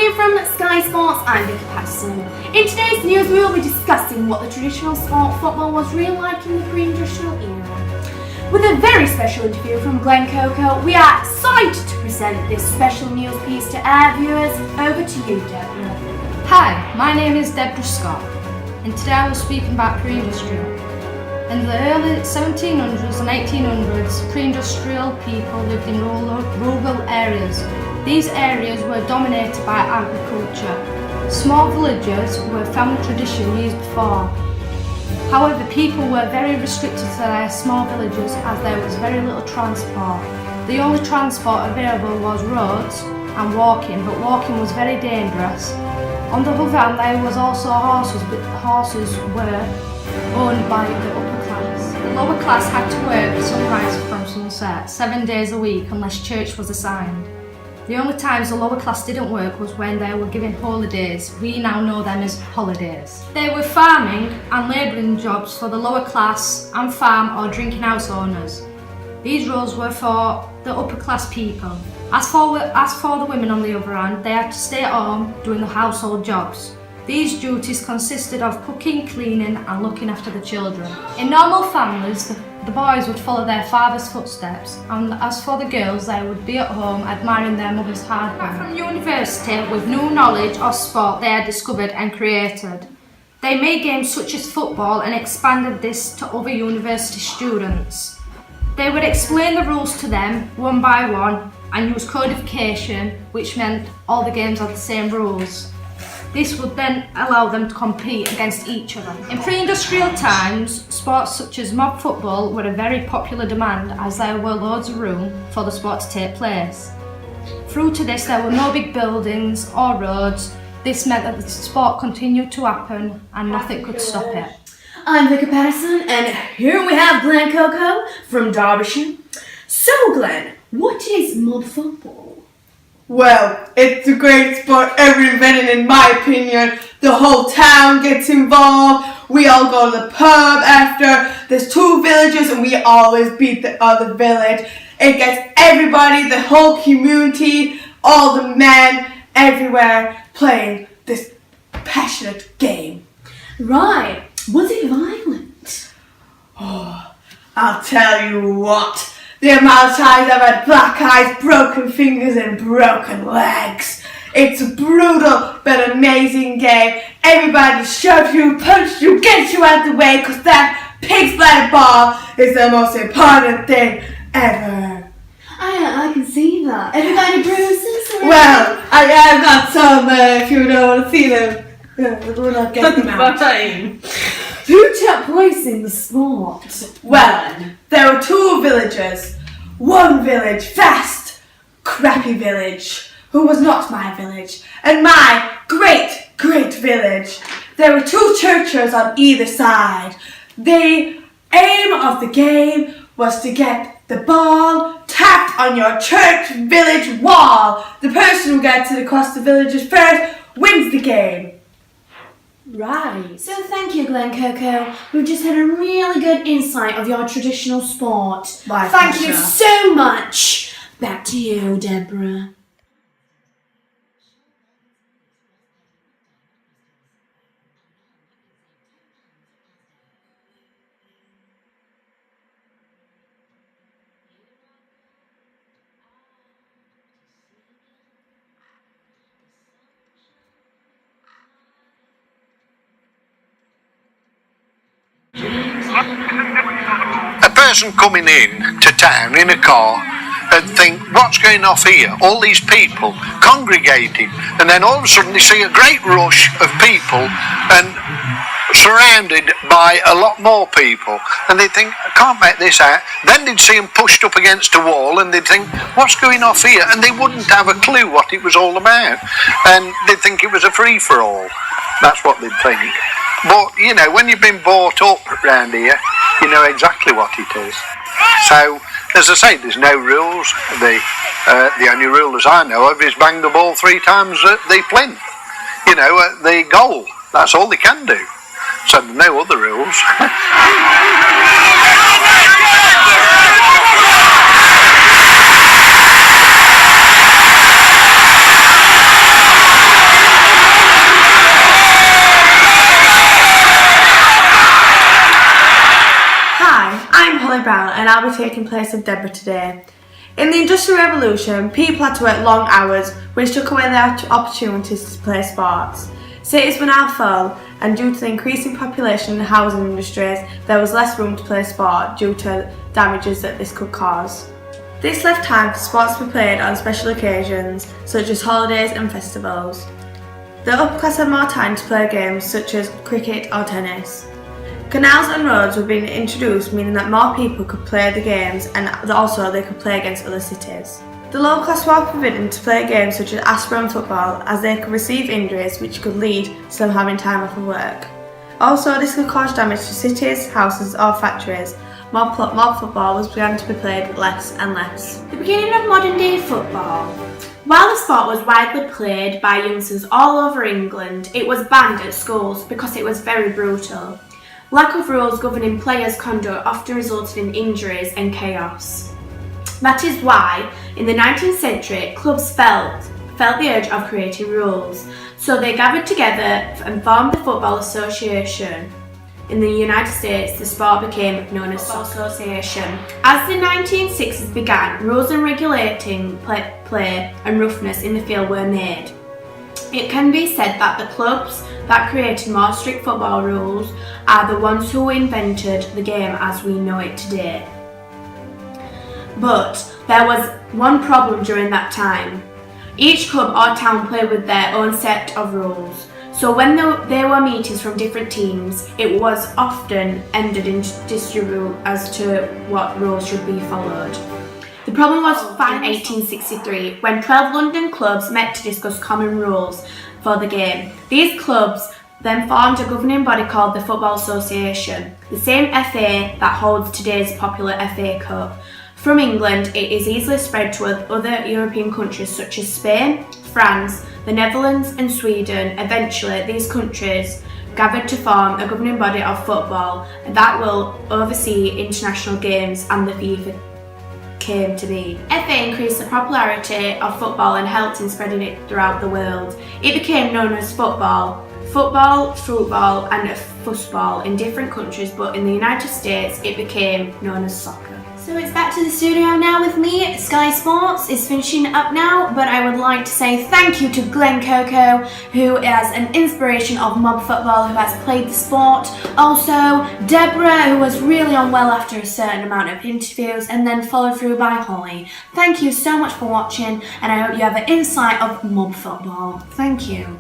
Here from Sky Sports, I'm Vicky Patterson. In today's news, we will be discussing what the traditional sport football was really like in the pre-industrial era. With a very special interview from Glen Coco, we are excited to present this special news piece to our viewers. Over to you, Deborah. Hi, my name is Deborah Scott, and today I will speak about pre-industrial. In the early 1700s and 1800s, pre-industrial people lived in rural areas. These areas were dominated by agriculture. Small villages were family tradition years before. However, people were very restricted to their small villages as there was very little transport. The only transport available was roads and walking, but walking was very dangerous. On the other hand, there was also horses, but horses were owned by the upper class. The lower class had to work sunrise from sunset, 7 days a week, unless church was assigned. The only times the lower class didn't work was when they were given holidays. We now know them as holidays. They were farming and labouring jobs for the lower class and farm or drinking house owners. These roles were for the upper class people. As for the women on the other hand, they had to stay at home doing the household jobs. These duties consisted of cooking, cleaning and looking after the children. In normal families, the boys would follow their father's footsteps, and as for the girls, they would be at home admiring their mother's hard work. From university with new knowledge or sport they had discovered and created. They made games such as football and expanded this to other university students. They would explain the rules to them one by one and use codification, which meant all the games had the same rules. This would then allow them to compete against each other. In pre-industrial times, sports such as mob football were a very popular demand as there were loads of room for the sport to take place. Through to this, there were no big buildings or roads. This meant that the sport continued to happen and nothing could stop it. I'm Vicky Patterson, and here we have Glen Coco from Derbyshire. So Glen, what is mob football? Well, it's a great sport ever invented in my opinion. The whole town gets involved. We all go to the pub after. There's two villages and we always beat the other village. It gets everybody, the whole community, all the men, everywhere playing this passionate game. Right, was it violent? Oh, I'll tell you what. The amount of times I've had black eyes, broken fingers and broken legs. It's a brutal but amazing game. Everybody shoves you, punches you, gets you out the way because that pig splatter ball is the most important thing ever. I can see that. Have you got any bruises? Well, I have got some if you don't want to see them. We're not getting them out. Who took place in the sport? Well, there were two villages. One village, fast, crappy village, who was not my village, and my great village. There were two churches on either side. The aim of the game was to get the ball tapped on your church village wall. The person who gets it across the villages first wins the game. Right. So thank you, Glen Coco. We've just had a really good insight of your traditional sport. Thank you so much. Back to you, Deborah. A person coming in to town in a car and think, what's going off here? All these people congregating, and then all of a sudden they see a great rush of people and surrounded by a lot more people, and they think, I can't make this out. Then they'd see them pushed up against a wall and they'd think, what's going off here? And they wouldn't have a clue what it was all about, and they'd think it was a free-for-all. That's what they'd think. But, you know, when you've been brought up round here, you know exactly what it is. So, as I say, there's no rules. The only rule as I know of is bang the ball 3 times at the plinth. You know, at the goal. That's all they can do. So there's no other rules. Bell and I'll be taking place of Deborah today. In the Industrial Revolution, people had to work long hours, which took away their opportunities to play sports. Cities were now full, and due to the increasing population in the housing industries, there was less room to play sport due to damages that this could cause. This left time for sports to be played on special occasions, such as holidays and festivals. The upper class had more time to play games such as cricket or tennis. Canals and roads were being introduced, meaning that more people could play the games and also they could play against other cities. The lower class were forbidden to play games such as Aspro and football, as they could receive injuries which could lead to them having time off of work. Also, this could cause damage to cities, houses or factories. Mob football was began to be played less and less. The beginning of modern day football. While the sport was widely played by youngsters all over England, it was banned at schools because it was very brutal. Lack of rules governing players' conduct often resulted in injuries and chaos. That is why, in the 19th century, clubs felt the urge of creating rules, so they gathered together and formed the Football Association. In the United States, the sport became known as Football Association. As the 1960s began, rules and regulating play and roughness in the field were made. It can be said that the clubs that created more strict football rules are the ones who invented the game as we know it today. But there was one problem during that time. Each club or town played with their own set of rules. So when there were meetings from different teams, it was often ended in dispute as to what rules should be followed. The problem was found in 1863 when 12 London clubs met to discuss common rules for the game. These clubs then formed a governing body called the Football Association, the same FA that holds today's popular FA Cup. From England, it is easily spread to other European countries such as Spain, France, the Netherlands and Sweden. Eventually, these countries gathered to form a governing body of football that will oversee international games, and the FIFA came to be. FA increased the popularity of football and helped in spreading it throughout the world. It became known as football, and football in different countries, but in the United States it became known as soccer. So it's back to the studio now with me. Sky Sports is finishing up now, but I would like to say thank you to Glenn Coco, who is an inspiration of mob football, who has played the sport. Also, Deborah, who was really unwell after a certain amount of interviews, and then followed through by Holly. Thank you so much for watching, and I hope you have an insight of mob football. Thank you.